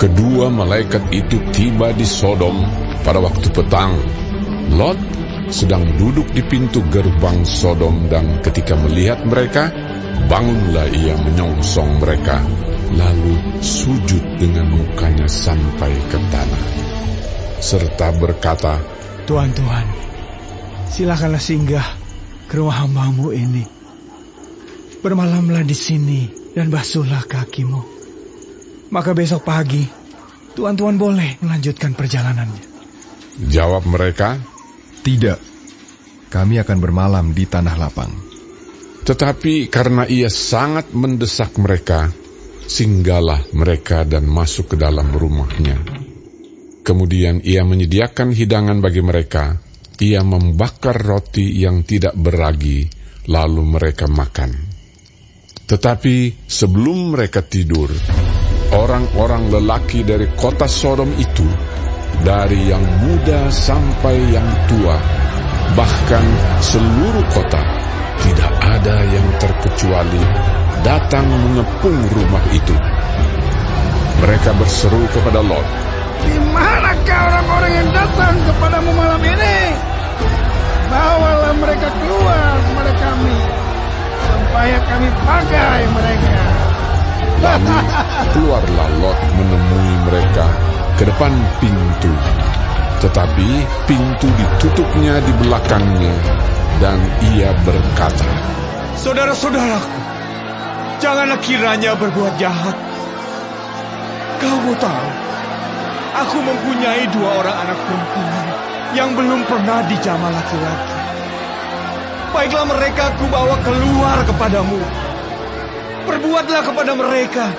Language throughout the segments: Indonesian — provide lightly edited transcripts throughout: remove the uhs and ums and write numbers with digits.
Kedua malaikat itu tiba di Sodom pada waktu petang. Lot sedang duduk di pintu gerbang Sodom, dan ketika melihat mereka, bangunlah ia menyongsong mereka, lalu sujud dengan mukanya sampai ke tanah, serta berkata, Tuhan, silakanlah singgah ke rumah hamba-Mu ini. Bermalamlah di sini dan basuhlah kakimu. Maka besok pagi, Tuhan boleh melanjutkan perjalanannya. Jawab mereka, Tidak, kami akan bermalam di tanah lapang. tetapi karena ia sangat mendesak mereka, singgahlah mereka dan masuk ke dalam rumahnya. Kemudian ia menyediakan hidangan bagi mereka. Ia membakar roti yang tidak beragi, lalu mereka makan. Tetapi sebelum mereka tidur, orang-orang lelaki dari kota Sodom itu, dari yang muda sampai yang tua, bahkan seluruh kota, tidak ada yang terkecuali, datang mengepung rumah itu. Mereka berseru kepada Lot, Di manakah orang-orang yang datang kepadamu malam ini? Bawalah mereka keluar kepada kami, supaya kami pakai mereka. Lalu keluarlah Lot menemui mereka ke depan pintu. Tetapi pintu ditutupnya di belakangnya, dan ia berkata, Saudara-saudaraku, janganlah kiranya berbuat jahat. Kamu tahu, aku mempunyai 2 orang anak perempuan yang belum pernah dijamah laki-laki. Baiklah mereka aku bawa keluar kepadamu. Perbuatlah kepada mereka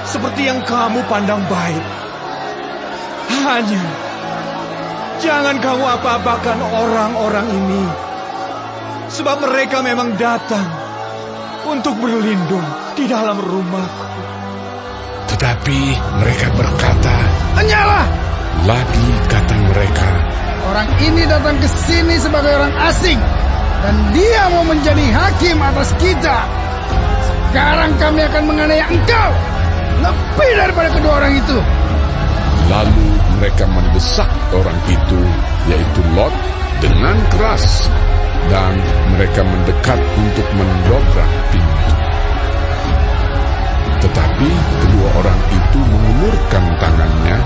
seperti yang kamu pandang baik. Hanya jangan kamu apa-apakan orang-orang ini, sebab mereka memang datang untuk berlindung di dalam rumahku. tetapi mereka berkata, Hanyalah, lagi kata mereka, orang ini datang ke sini sebagai orang asing, dan dia mau menjadi hakim atas kita. Sekarang kami akan menganiaya engkau lebih daripada kedua orang itu. Lalu mereka mendesak orang itu, yaitu Lot, dengan keras, dan mereka mendekat untuk mendobrak pintu. Tetapi kedua orang itu mengulurkan tangannya,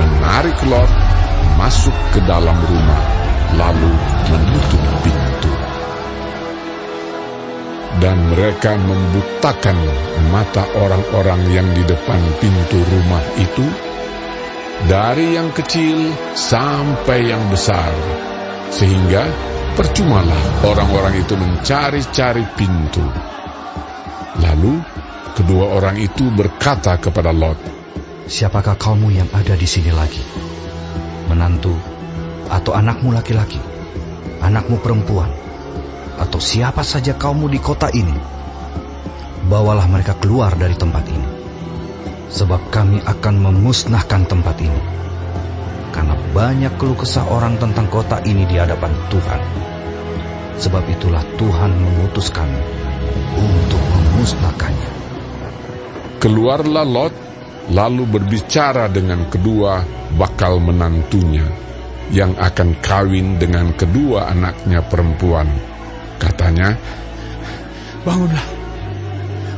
menarik Lot masuk ke dalam rumah, lalu menutup pintu. Dan mereka membutakan mata orang-orang yang di depan pintu rumah itu, dari yang kecil sampai yang besar, sehingga percumalah orang-orang itu mencari-cari pintu. Lalu kedua orang itu berkata kepada Lot, Siapakah kamu yang ada di sini lagi? Menantu atau anakmu laki-laki? Anakmu perempuan? Atau siapa saja kamu di kota ini? Bawalah mereka keluar dari tempat ini, sebab kami akan memusnahkan tempat ini. Karena banyak keluh kesah orang tentang kota ini di hadapan Tuhan. Sebab itulah Tuhan mengutus kami untuk memusnahkannya. Keluarlah Lot, lalu berbicara dengan kedua bakal menantunya, yang akan kawin dengan kedua anaknya perempuan. Katanya, Bangunlah,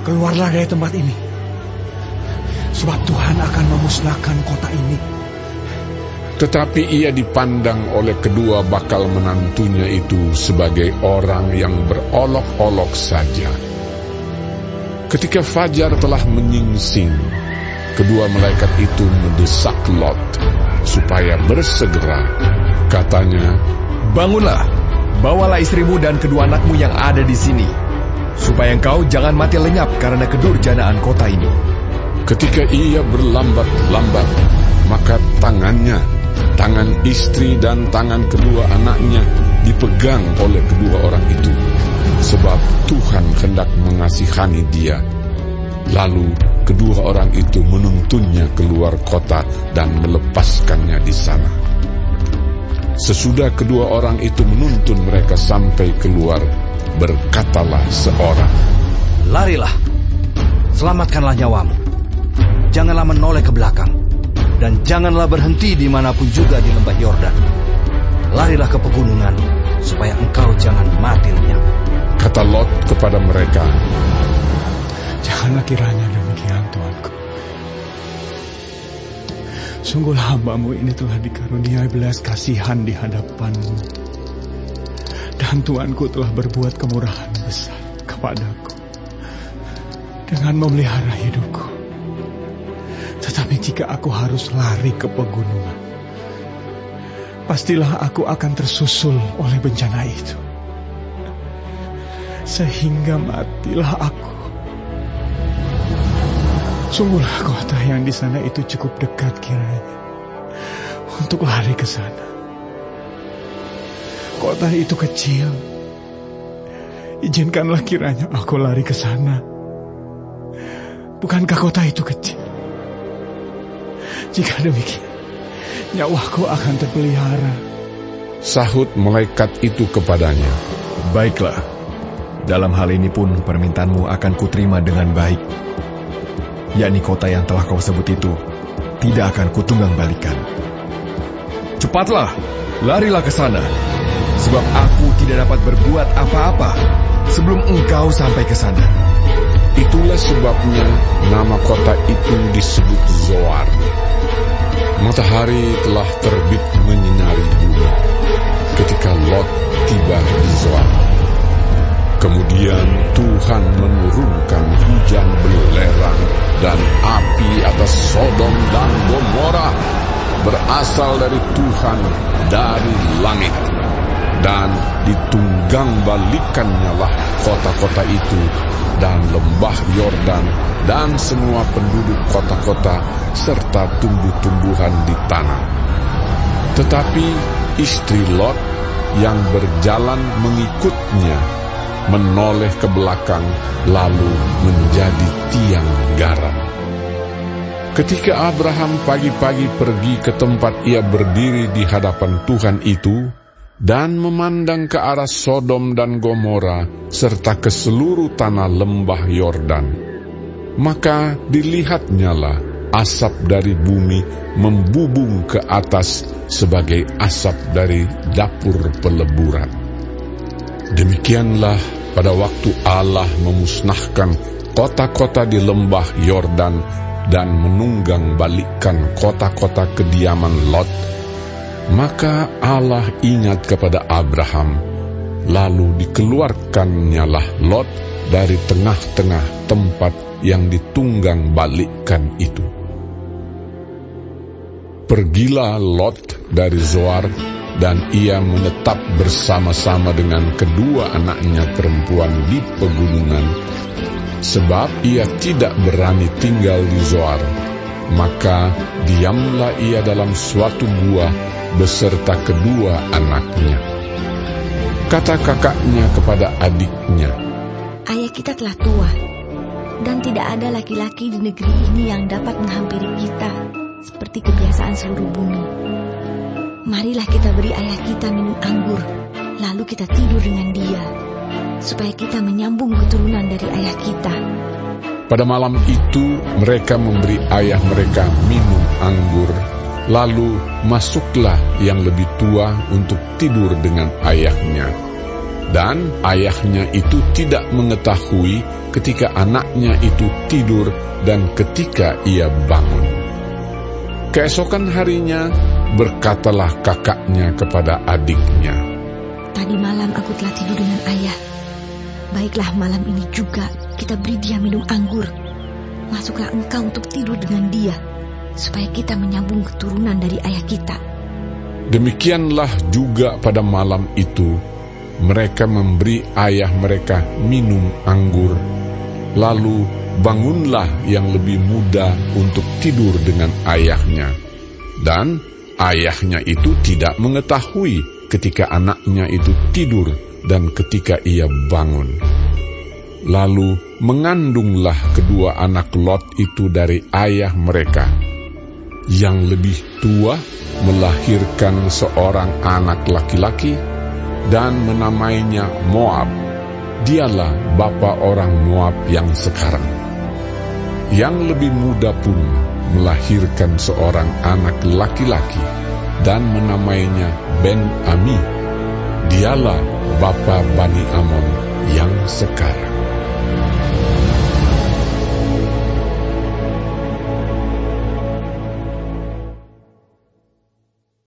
keluarlah dari tempat ini, sebab Tuhan akan memusnahkan kota ini. tetapi ia dipandang oleh kedua bakal menantunya itu sebagai orang yang berolok-olok saja. Ketika fajar telah menyingsing, kedua malaikat itu mendesak Lot supaya bersegera. Katanya, Bangunlah, bawalah istrimu dan kedua anakmu yang ada di sini, supaya engkau jangan mati lenyap karena kedurjanaan kota ini. ketika ia berlambat-lambat, maka tangannya, tangan istri dan tangan kedua anaknya dipegang oleh kedua orang itu, sebab Tuhan hendak mengasihani dia. Lalu kedua orang itu menuntunnya keluar kota dan melepaskannya di sana. Sesudah kedua orang itu menuntun mereka sampai keluar, berkatalah seorang, Larilah, selamatkanlah nyawamu. janganlah menoleh ke belakang, dan janganlah berhenti dimanapun juga di lembah Yordan. Larilah ke pegunungan, supaya engkau jangan mati lenyap. Kata Lot kepada mereka, Janganlah kiranya demikian, Tuanku. Sungguh hamba-Mu ini telah dikaruniai belas kasihan di hadapan-Mu. Dan Tuanku telah berbuat kemurahan besar kepadaku dengan memelihara hidupku. Tetapi jika aku harus lari ke pegunungan, pastilah aku akan tersusul oleh bencana itu, sehingga matilah aku. Sungguhlah kota yang di sana itu cukup dekat kiranya untuk lari ke sana. Kota itu kecil. Izinkanlah kiranya aku lari ke sana. Bukankah kota itu kecil? Jika demikian, nyawaku akan terpelihara. sahut malaikat itu kepadanya, Baiklah, dalam hal ini pun permintaanmu akan kuterima dengan baik. Yakni kota yang telah kau sebut itu tidak akan kutunggang balikan. Cepatlah, larilah ke sana, sebab aku tidak dapat berbuat apa-apa sebelum engkau sampai ke sana. Itulah sebabnya nama kota itu disebut Zoar. Matahari telah terbit menyinari bumi ketika Lot tiba di Zoar. Kemudian Tuhan menurunkan hujan belerang dan api atas Sodom dan Gomora, berasal dari Tuhan dari langit. Dan ditunggang balikannya lah kota-kota itu dan lembah Yordan dan semua penduduk kota-kota serta tumbuh-tumbuhan di tanah. Tetapi istri Lot yang berjalan mengikutnya menoleh ke belakang lalu menjadi tiang garam. Ketika Abraham pagi-pagi pergi ke tempat ia berdiri di hadapan Tuhan itu dan memandang ke arah Sodom dan Gomora serta ke seluruh tanah lembah Yordan, maka dilihatnyalah asap dari bumi membubung ke atas sebagai asap dari dapur peleburan. Demikianlah pada waktu Allah memusnahkan kota-kota di lembah Yordan dan menunggang balikkan kota-kota kediaman Lot, maka Allah ingat kepada Abraham, lalu dikeluarkannyalah Lot dari tengah-tengah tempat yang ditunggang balikkan itu. Pergilah Lot dari Zoar, dan ia menetap bersama-sama dengan kedua anaknya perempuan di pegunungan, sebab ia tidak berani tinggal di Zoar. Maka diamlah ia dalam suatu gua beserta kedua anaknya. Kata kakaknya kepada adiknya, Ayah kita telah tua, dan tidak ada laki-laki di negeri ini yang dapat menghampiri kita seperti kebiasaan seluruh bumi. Marilah kita beri ayah kita minum anggur, lalu kita tidur dengan dia, supaya kita menyambung keturunan dari ayah kita. pada malam itu mereka memberi ayah mereka minum anggur. Lalu masuklah yang lebih tua untuk tidur dengan ayahnya. Dan ayahnya itu tidak mengetahui ketika anaknya itu tidur dan ketika ia bangun. Keesokan harinya berkatalah kakaknya kepada adiknya, Tadi malam aku telah tidur dengan ayah. Baiklah malam ini juga kita beri dia minum anggur. Masuklah engkau untuk tidur dengan dia, supaya kita menyambung keturunan dari ayah kita. Demikianlah juga pada malam itu mereka memberi ayah mereka minum anggur. Lalu bangunlah yang lebih muda untuk tidur dengan ayahnya. Dan ayahnya itu tidak mengetahui ketika anaknya itu tidur dan ketika ia bangun. Lalu mengandunglah kedua anak Lot itu dari ayah mereka. Yang lebih tua melahirkan seorang anak laki-laki dan menamainya Moab. Dialah bapa orang Moab yang sekarang. yang lebih muda pun melahirkan seorang anak laki-laki dan menamainya Ben-Ami. Dialah bapa Bani Amon yang sekarang.